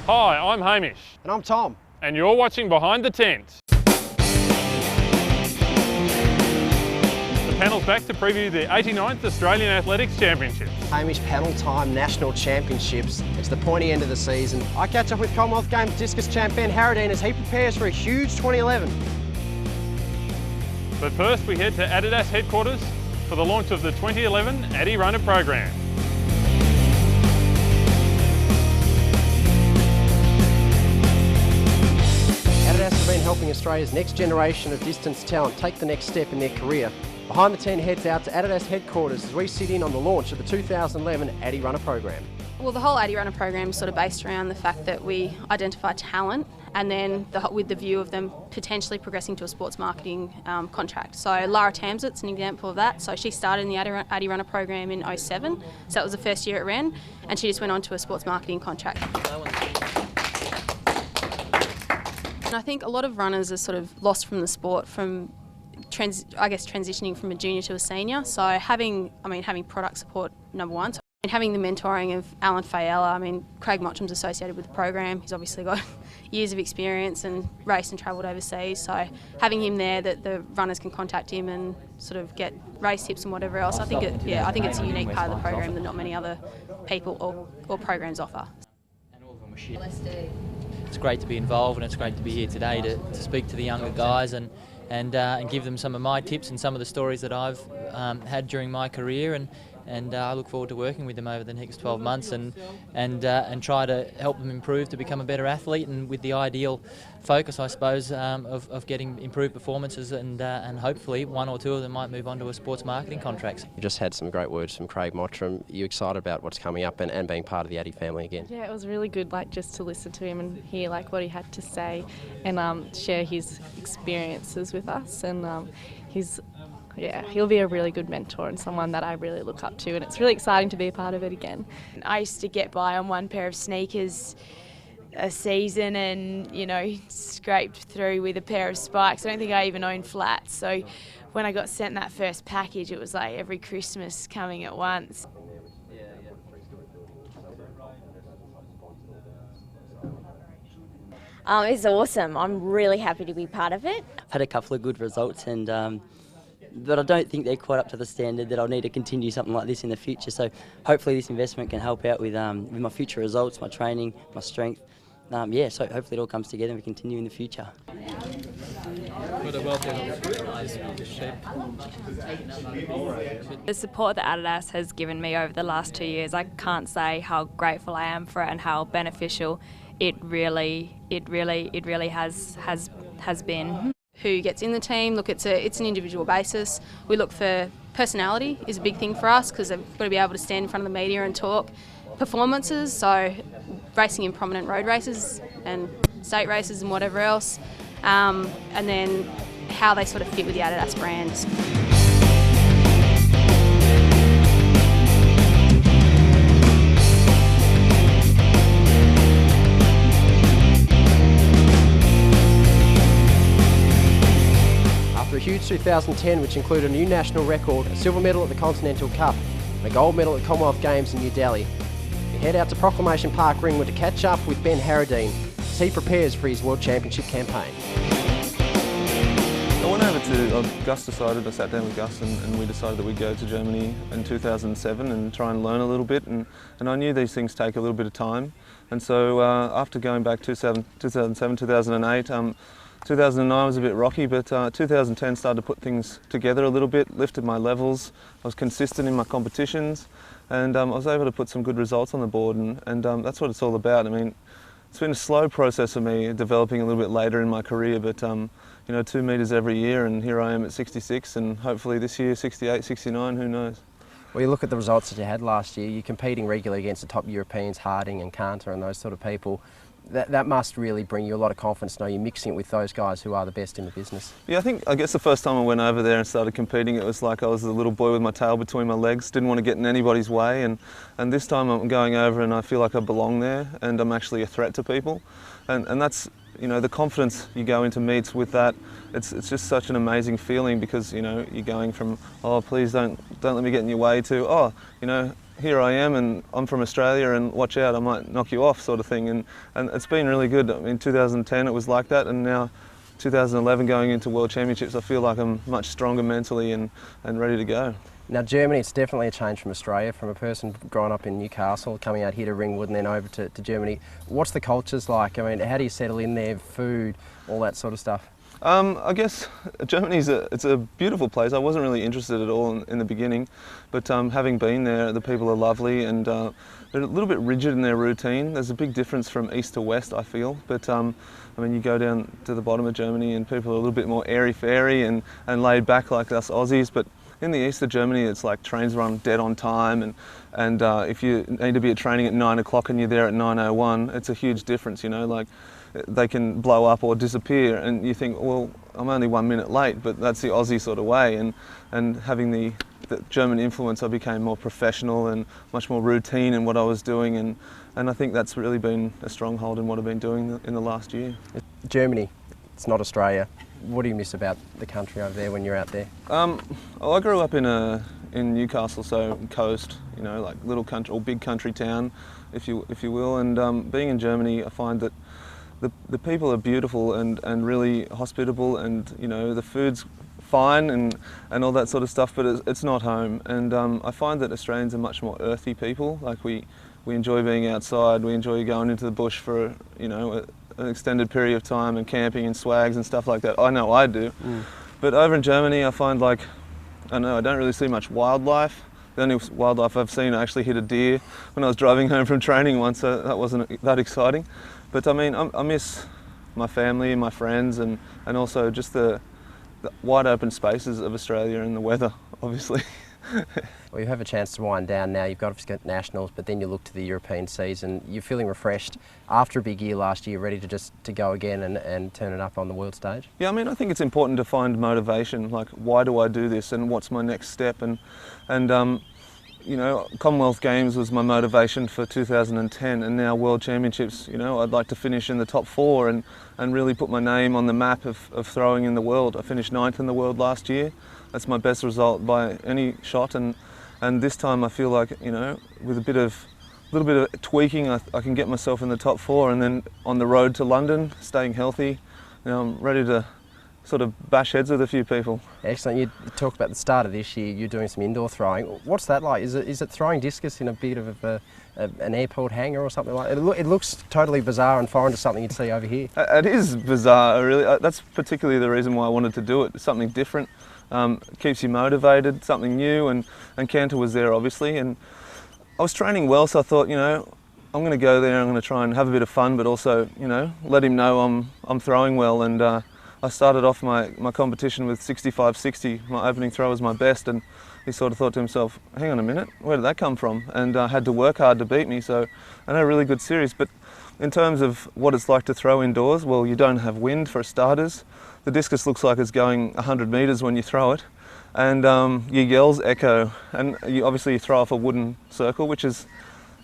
Hi, I'm Hamish. And I'm Tom. And you're watching Behind the Tent. The panel's back to preview the 89th Australian Athletics Championships. Hamish Panel Time National Championships. It's the pointy end of the season. I catch up with Commonwealth Games discus champ Benn Harradine as he prepares for a huge 2011. But first we head to Adidas headquarters for the launch of the 2011 adiRunner program. Adidas have been helping Australia's next generation of distance talent take the next step in their career. Behind the Tent heads out to Adidas headquarters as we sit in on the launch of the 2011 adiRunner program. Well, the whole adiRunner program is sort of based around the fact that we identify talent and then with the view of them potentially progressing to a sports marketing contract. So Lara Tamsit's an example of that. So she started in the adiRunner program in 07, so that was the first year it ran, and she just went on to a sports marketing contract. And I think a lot of runners are sort of lost from the sport from transitioning from a junior to a senior. So having product support, number one. So having the mentoring of Alan Fayella, Craig Mottram's associated with the program. He's obviously got years of experience and raced and travelled overseas. So having him there, that the runners can contact him and sort of get race tips and whatever else. I think it's a unique part of the program that not many other people or programs offer. It's great to be involved, and it's great to be here today to speak to the younger guys and give them some of my tips and some of the stories that I've had during my career, and I look forward to working with them over the next 12 months and try to help them improve to become a better athlete, and with the ideal focus, I suppose, of getting improved performances and hopefully one or two of them might move on to a sports marketing contracts. You just had some great words from Craig Mottram. Are you excited about what's coming up and being part of the Addy family again? Yeah, it was really good, just to listen to him and hear what he had to say and share his experiences with us, and he'll be a really good mentor and someone that I really look up to, and it's really exciting to be a part of it again. I used to get by on one pair of sneakers a season and, scraped through with a pair of spikes. I don't think I even owned flats. So when I got sent that first package, it was like every Christmas coming at once. It's awesome. I'm really happy to be part of it. I've had a couple of good results, but I don't think they're quite up to the standard that I'll need to continue something like this in the future. So hopefully this investment can help out with my future results, my training, my strength. So hopefully it all comes together and we continue in the future. The support that Adidas has given me over the last 2 years, I can't say how grateful I am for it and how beneficial it really has been. Who gets in the team? Look, it's an individual basis. We look for personality is a big thing for us because they've got to be able to stand in front of the media and talk. Performances, so racing in prominent road races and state races and whatever else, and then how they sort of fit with the Adidas brands. After a huge 2010 which included a new national record, a silver medal at the Continental Cup and a gold medal at the Commonwealth Games in New Delhi, we head out to Proclamation Park Ringwood to catch up with Benn Harradine as he prepares for his World Championship campaign. I went over to, Gus decided, I sat down with Gus and we decided that we'd go to Germany in 2007 and try and learn a little bit, and I knew these things take a little bit of time, and so after going back 2007, 2008, 2009 was a bit rocky, but 2010 started to put things together a little bit, lifted my levels, I was consistent in my competitions, and I was able to put some good results on the board, and that's what it's all about. It's been a slow process for me, developing a little bit later in my career, but 2 metres every year, and here I am at 66, and hopefully this year 68, 69, who knows. Well, you look at the results that you had last year, you're competing regularly against the top Europeans, Harding and Cantor and those sort of people. That must really bring you a lot of confidence to know you're mixing it with those guys who are the best in the business. Yeah, I guess the first time I went over there and started competing, it was like I was a little boy with my tail between my legs, didn't want to get in anybody's way, and this time I'm going over and I feel like I belong there and I'm actually a threat to people, and that's, the confidence you go into meets with that. It's just such an amazing feeling because you're going from, oh please don't let me get in your way, to, oh here I am and I'm from Australia and watch out, I might knock you off sort of thing. And it's been really good. In 2010 it was like that, and now 2011 going into World Championships, I feel like I'm much stronger mentally and ready to go. Now Germany, it's definitely a change from Australia. From a person growing up in Newcastle, coming out here to Ringwood and then over to Germany, what's the cultures like? I mean, how do you settle in there, food, all that sort of stuff? I guess Germany's it's a beautiful place. I wasn't really interested at all in the beginning, but having been there, the people are lovely and they're a little bit rigid in their routine. There's a big difference from east to west, I feel. But I mean, you go down to the bottom of Germany and people are a little bit more airy-fairy and laid back like us Aussies. But in the east of Germany, it's like trains run dead on time, and if you need to be at training at 9 o'clock and you're there at 9:01, it's a huge difference, you know. Like, they can blow up or disappear and you think, well, I'm only 1 minute late, but that's the Aussie sort of way. And having the German influence, I became more professional and much more routine in what I was doing, and I think that's really been a stronghold in what I've been doing in the last year. Germany, it's not Australia. What do you miss about the country over there when you're out there? Well, I grew up in Newcastle, so coast, you know, like little country or big country town, if you will. And being in Germany, I find that the people are beautiful and really hospitable, and you know, the food's fine and all that sort of stuff, but it's not home. And I find that Australians are much more earthy people. Like we enjoy being outside, we enjoy going into the bush for, you know, an extended period of time and camping and swags and stuff like that. I know I do. But over in Germany, I find like, I don't really see much wildlife. The only wildlife I've seen, I actually hit a deer when I was driving home from training once, so that wasn't that exciting. But I mean, I miss my family and my friends, and also just the wide open spaces of Australia and the weather, obviously. Well, you have a chance to wind down now. You've got nationals, but then you look to the European season. You're feeling refreshed after a big year last year, ready to go again and turn it up on the world stage? Yeah, I mean, I think it's important to find motivation. Like, why do I do this, and what's my next step? And you know, Commonwealth Games was my motivation for 2010, and now World Championships, you know, I'd like to finish in the top 4 and really put my name on the map of throwing in the world. I finished 9th in the world last year. That's my best result by any shot, and this time I feel like, you know, with a little bit of tweaking, I can get myself in the top 4, and then on the road to London, staying healthy, you know, I'm ready to sort of bash heads with a few people. Excellent. You talked about the start of this year, you're doing some indoor throwing. What's that like? Is it throwing discus in a bit of an airport hangar or something like that? It looks totally bizarre and foreign to something you'd see over here. It is bizarre, really. That's particularly the reason why I wanted to do it. It's something different. Keeps you motivated, something new, and Cantor was there obviously, and I was training well, so I thought, you know, I'm going to go there, I'm going to try and have a bit of fun, but also, you know, let him know I'm throwing well. And I started off my competition with 65-60. My opening throw was my best, and he sort of thought to himself, hang on a minute, where did that come from? And had to work hard to beat me, so I had a really good series. But in terms of what it's like to throw indoors, well, you don't have wind for starters. The discus looks like it's going 100 metres when you throw it, and your yells echo, and obviously you throw off a wooden circle, which is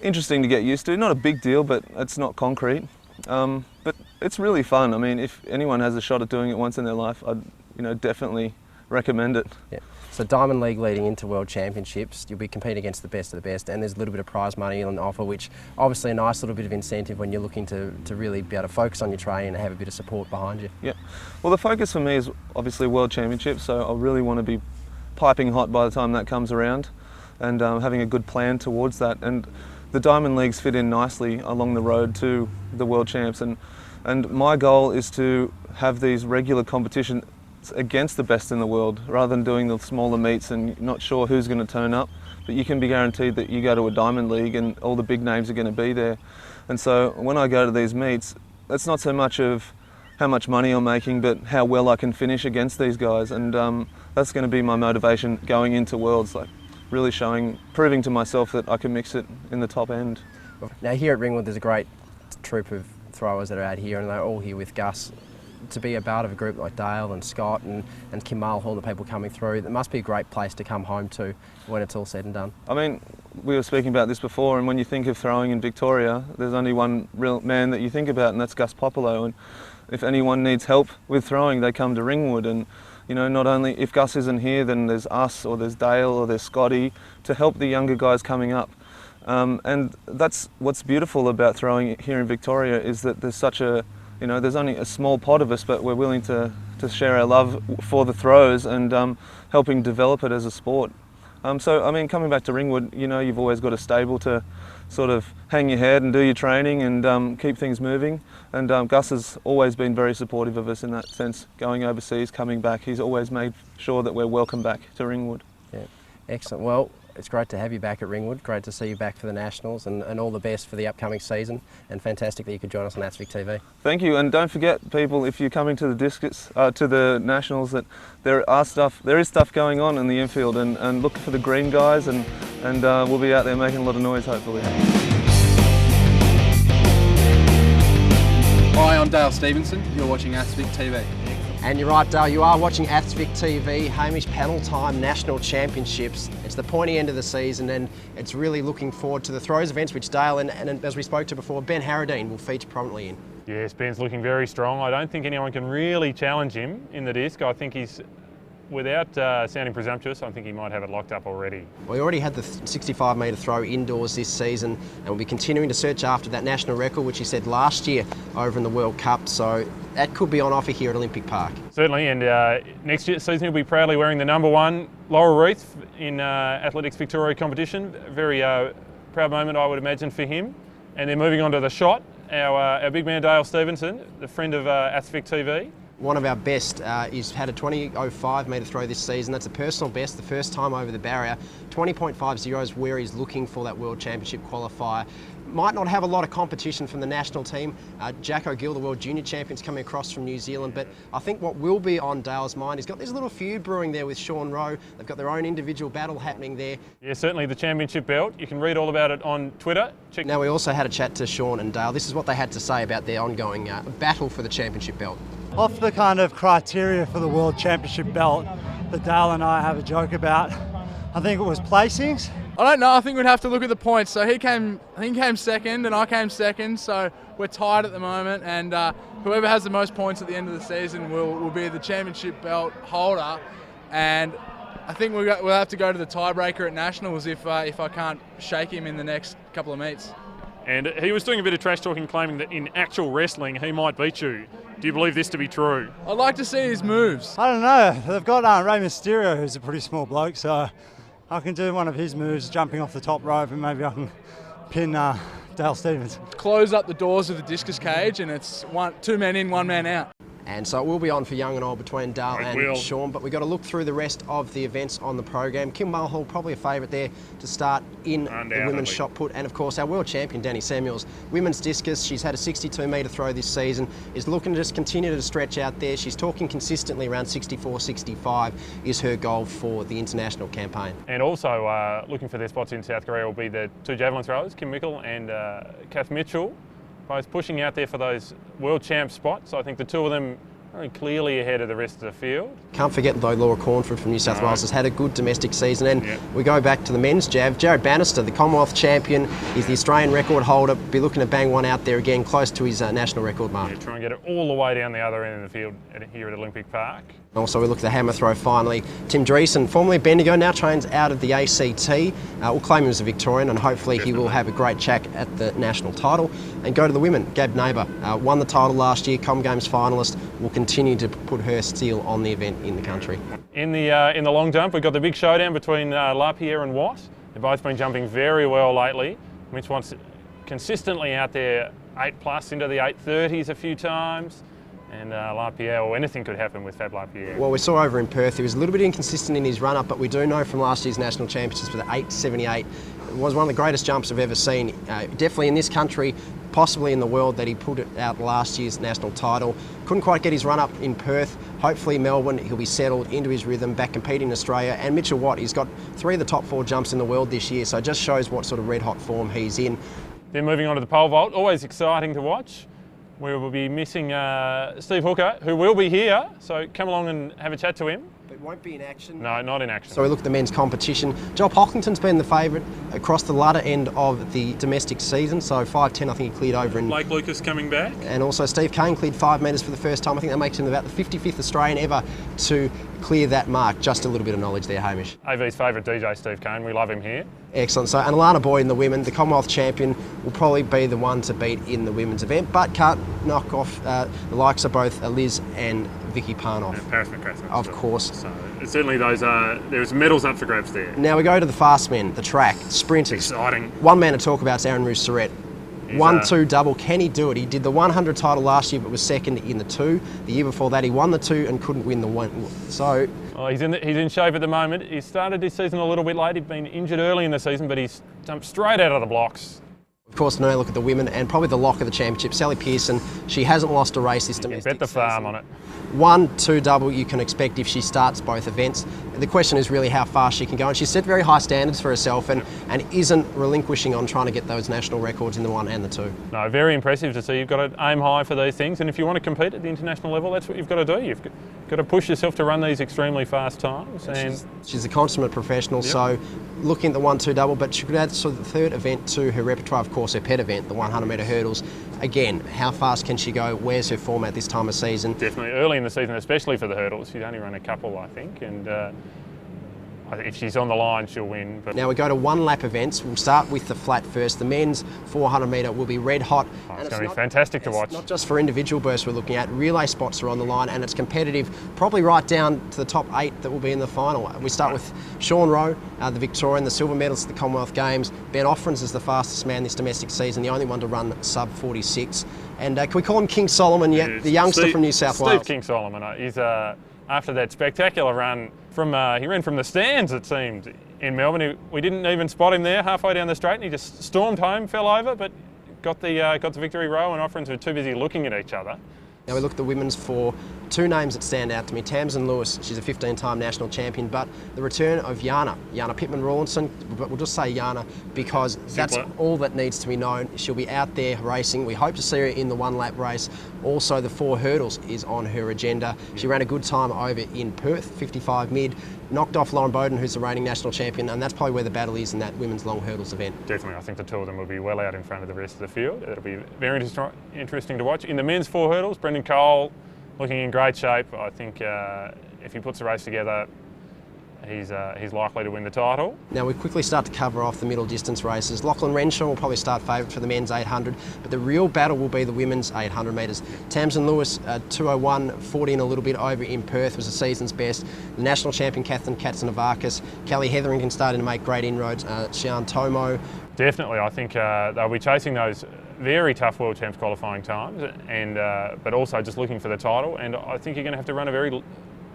interesting to get used to. Not a big deal, but it's not concrete. But it's really fun. I mean, if anyone has a shot at doing it once in their life, I'd, you know, definitely recommend it. Yeah. So Diamond League leading into World Championships, you'll be competing against the best of the best, and there's a little bit of prize money on offer, which obviously a nice little bit of incentive when you're looking to really be able to focus on your training and have a bit of support behind you. Yeah. Well, the focus for me is obviously World Championships, so I really want to be piping hot by the time that comes around, and having a good plan towards that. And the Diamond Leagues fit in nicely along the road to the World Champs, and my goal is to have these regular competitions against the best in the world, rather than doing the smaller meets and not sure who's going to turn up. But you can be guaranteed that you go to a Diamond League and all the big names are going to be there. And so when I go to these meets, it's not so much of how much money I'm making, but how well I can finish against these guys. And that's going to be my motivation going into Worlds, like really proving to myself that I can mix it in the top end. Now here at Ringwood, there's a great troop of throwers that are out here, and they're all here with Gus. To be a part of a group like Dale and Scott and Kim Mulhall, the people coming through, it must be a great place to come home to when it's all said and done. I mean, we were speaking about this before, and when you think of throwing in Victoria, there's only one real man that you think about, and that's Gus Popolo. And if anyone needs help with throwing, they come to Ringwood. And you know, not only if Gus isn't here, then there's us, or there's Dale, or there's Scotty, to help the younger guys coming up. And that's what's beautiful about throwing here in Victoria, is that there's such a, there's only a small pod of us, but we're willing to share our love for the throws and helping develop it as a sport. So, I mean, coming back to Ringwood, you've always got a stable to sort of hang your head and do your training and keep things moving. And Gus has always been very supportive of us in that sense, going overseas, coming back. He's always made sure that we're welcome back to Ringwood. Yeah, excellent. Well, it's great to have you back at Ringwood. Great to see you back for the Nationals, and all the best for the upcoming season. And fantastic that you could join us on athsvicTV. Thank you, and don't forget, people, if you're coming to the discus, to the Nationals, that there is stuff going on in the infield, and look for the green guys, and we'll be out there making a lot of noise, hopefully. Hi, I'm Dale Stevenson. You're watching athsvicTV. And you're right, Dale, you are watching athsvicTV, Hamish Panel Time National Championships. It's the pointy end of the season, and it's really looking forward to the throws events, which Dale and as we spoke to before, Benn Harradine will feature prominently in. Yes, Ben's looking very strong. I don't think anyone can really challenge him in the disc. I think he's, without sounding presumptuous, I think he might have it locked up already. We already had the 65 metre throw indoors this season, and we'll be continuing to search after that national record, which he set last year over in the World Cup. So that could be on offer here at Olympic Park. Certainly, and next season he'll be proudly wearing the #1 laurel wreath in Athletics Victoria competition. Very proud moment, I would imagine, for him. And then moving on to the shot, our big man Dale Stevenson, the friend of athsvicTV. One of our best, he's had a 20.05 metre throw this season. That's a personal best, the first time over the barrier. 20.50 is where he's looking for that World Championship qualifier. Might not have a lot of competition from the national team. Jack O'Gill, the World Junior Champion's coming across from New Zealand, but I think what will be on Dale's mind, he's got this little feud brewing there with Sean Rowe. They've got their own individual battle happening there. Yeah, certainly the championship belt. You can read all about it on Twitter. Now, we also had a chat to Sean and Dale. This is what they had to say about their ongoing battle for the championship belt. Off the kind of criteria for the World Championship belt that Dale and I have a joke about, I think it was placings. I don't know, I think we'd have to look at the points. So he came second and I came second, so we're tied at the moment, and whoever has the most points at the end of the season will be the championship belt holder. And I think we'll have to go to the tiebreaker at Nationals if I can't shake him in the next couple of meets. And he was doing a bit of trash talking, claiming that in actual wrestling he might beat you. Do you believe this to be true? I'd like to see his moves. I don't know, they've got Rey Mysterio, who's a pretty small bloke, so I can do one of his moves, jumping off the top rope, and maybe I can pin Dale Stevens. Close up the doors of the discus cage, and it's 2 men in, 1 man out. And so it will be on for young and old between Dale and Sean, but we've got to look through the rest of the events on the program. Kim Mulhall, probably a favourite there to start in the women's shot put, and of course our world champion Danny Samuels. Women's discus, she's had a 62 metre throw this season, is looking to just continue to stretch out there. She's talking consistently around 64, 65 is her goal for the international campaign. And also looking for their spots in South Korea will be the 2 javelin throwers, Kim Mickle and Kath Mitchell, both pushing out there for those world champ spots. I think the 2 of them are clearly ahead of the rest of the field. Can't forget though, Laura Cornford from New South Wales has had a good domestic season, and we go back to the men's jav. Jared Bannister, the Commonwealth champion, is the Australian record holder. Be looking to bang one out there again, close to his national record mark. Yeah, try and get it all the way down the other end of the field here at Olympic Park. Also, we look at the hammer throw finally. Tim Dreesen, formerly Bendigo, now trains out of the ACT. We'll claim him as a Victorian, and hopefully he will have a great check at the national title. And go to the women. Gab Neighbour won the title last year, Com Games finalist, will continue to put her seal on the event in the country. In the long jump, we've got the big showdown between LaPierre and Watt. They've both been jumping very well lately. Mitch Watt's consistently out there 8+ into the 830s a few times. And LaPierre, or anything could happen with Fab LaPierre. Well, we saw over in Perth, he was a little bit inconsistent in his run-up, but we do know from last year's national championships for the 878, it was one of the greatest jumps I've ever seen. Definitely in this country, possibly in the world, that he put it out last year's national title. Couldn't quite get his run-up in Perth. Hopefully Melbourne, he'll be settled into his rhythm, back competing in Australia. And Mitchell Watt, he's got 3 of the top 4 jumps in the world this year, so it just shows what sort of red-hot form he's in. Then moving on to the pole vault, always exciting to watch. We will be missing Steve Hooker, who will be here, so come along and have a chat to him. but won't be in action. No, not in action. So we look at the men's competition. Joel Pocklington's been the favourite across the latter end of the domestic season, so 5'10", I think he cleared over. Blake Lucas coming back. And also Steve Kane cleared 5 metres for the first time. I think that makes him about the 55th Australian ever to clear that mark. Just a little bit of knowledge there, Hamish. AV's favourite DJ, Steve Kane. We love him here. Excellent. So, and Alana Boyd in the women, the Commonwealth champion, will probably be the one to beat in the women's event, but can't knock off the likes of both Liz and Vicky Parnoff. And Paris McGrath. Of course. So certainly those there's medals up for grabs there. Now we go to the fast men, the track, sprinters. Exciting. One man to talk about is Aaron Roos-Surrett. 1-2 double. Can he do it? He did the 100 title last year, but was second in the 2. The year before that, he won the 2 and couldn't win the 1. So. Well, he's in shape at the moment. He started this season a little bit late. He'd been injured early in the season, but he's jumped straight out of the blocks. Of course, now look at the women and probably the lock of the championship, Sally Pearson. She hasn't lost a race this domestic Bet the farm on it. 1-2 double you can expect if she starts both events. The question is really how fast she can go, and she's set very high standards for herself and isn't relinquishing on trying to get those national records in the 1 and the 2. No, very impressive to see. You've got to aim high for these things, and if you want to compete at the international level, that's what you've got to do. You've got to push yourself to run these extremely fast times. And she's a consummate professional, so looking at the 1-2 double, but she could add sort of the third event to her repertoire, of course, her pet event, the 100 metre hurdles. Again, how fast can she go? Where's her form at this time of season? Definitely early in the season, especially for the hurdles. She's only run a couple, I think, and if she's on the line, she'll win. But now we go to 1 lap events. We'll start with the flat first. The men's 400 metre will be red hot. Oh, it's going to be fantastic to watch. Not just for individual bursts we're looking at. Relay spots are on the line, and it's competitive, probably right down to the top 8 that will be in the final. We start with Sean Rowe, the Victorian, the silver medalist at the Commonwealth Games. Ben Offrens is the fastest man this domestic season, the only one to run sub 46. And can we call him King Solomon yet? The youngster from New South Wales. Steve King Solomon. He's after that spectacular run he ran from the stands, it seemed, in Melbourne. We didn't even spot him there halfway down the straight, and he just stormed home, fell over, but got the victory. Rowe and Offrens were too busy looking at each other. Now we look at the women's for 2 names that stand out to me. Tamsin Lewis, she's a 15-time national champion, but the return of Jana Pittman-Rawlinson, but we'll just say Jana because that's all that needs to be known. She'll be out there racing. We hope to see her in the 1 lap race. Also, the 4 hurdles is on her agenda. She ran a good time over in Perth, 55 mid, knocked off Lauren Bowden, who's the reigning national champion, and that's probably where the battle is in that women's long hurdles event. Definitely, I think the 2 of them will be well out in front of the rest of the field. It'll be very interesting to watch. In the men's 4 hurdles, Brendan Cole looking in great shape. I think if he puts the race together, he's likely to win the title. Now we quickly start to cover off the middle distance races. Lachlan Renshaw will probably start favourite for the men's 800, but the real battle will be the women's 800 metres. Tamsin Lewis, 2:01.40 and a little bit over in Perth, was the season's best. The national champion Kathleen Katsanavakis, Kelly Hetherington starting to make great inroads. Sian Tomo. Definitely, I think they'll be chasing those very tough World Champs qualifying times, and but also just looking for the title. And I think you're going to have to run a very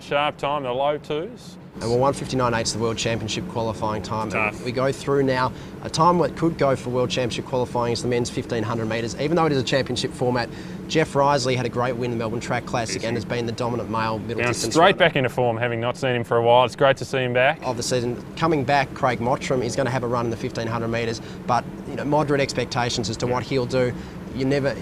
sharp time, the low 2s. And well, 1:59.8 the World Championship qualifying time. We go through now. A time that could go for World Championship qualifying is the men's 1500 metres. Even though it is a championship format, Jeff Risley had a great win in the Melbourne Track Classic and has been the dominant male middle distance straight runner. Back into form, having not seen him for a while. It's great to see him back. Of the season. Coming back, Craig Mottram is going to have a run in the 1500 metres, but moderate expectations as to what he'll do. You never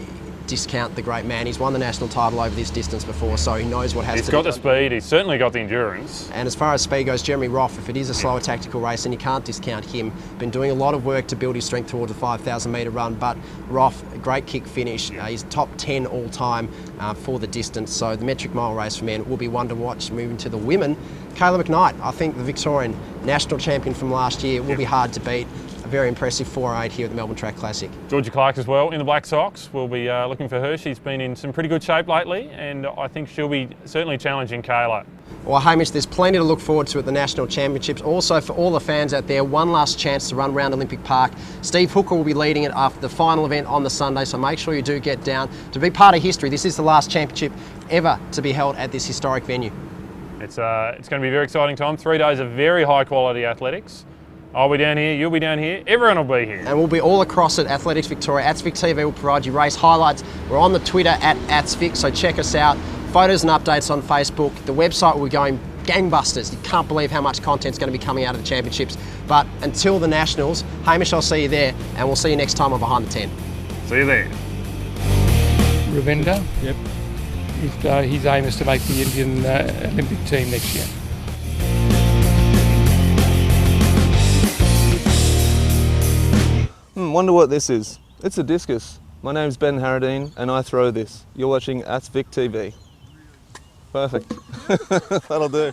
discount the great man. He's won the national title over this distance before, so he knows what has to be He's got the speed, he's certainly got the endurance. And as far as speed goes, Jeremy Roff, if it is a slower tactical race, then you can't discount him. Been doing a lot of work to build his strength towards a 5,000 metre run, but Roff, a great kick finish. He's top 10 all time for the distance, so the metric mile race for men will be one to watch. Moving to the women, Kayla McKnight, I think the Victorian national champion from last year, will be hard to beat. A very impressive 4.8 here at the Melbourne Track Classic. Georgia Clark as well in the Black Sox. We'll be looking for her. She's been in some pretty good shape lately, and I think she'll be certainly challenging Kayla. Well, Hamish, there's plenty to look forward to at the National Championships. Also, for all the fans out there, one last chance to run around Olympic Park. Steve Hooker will be leading it after the final event on the Sunday, so make sure you do get down to be part of history. This is the last championship ever to be held at this historic venue. It's going to be a very exciting time. 3 days of very high quality athletics. I'll be down here, you'll be down here, everyone will be here. And we'll be all across it. Athletics Victoria, athsvicTV will provide you race highlights. We're on the Twitter at athsvic, so check us out. Photos and updates on Facebook. The website will be going gangbusters. You can't believe how much content's going to be coming out of the championships. But until the Nationals, Hamish, I'll see you there, and we'll see you next time on Behind the 10. See you there. Ravenda. Yep. His aim is to make the Indian Olympic team next year. Wonder what this is? It's a discus. My name's Benn Harradine and I throw this. You're watching athsvicTV. Perfect. That'll do.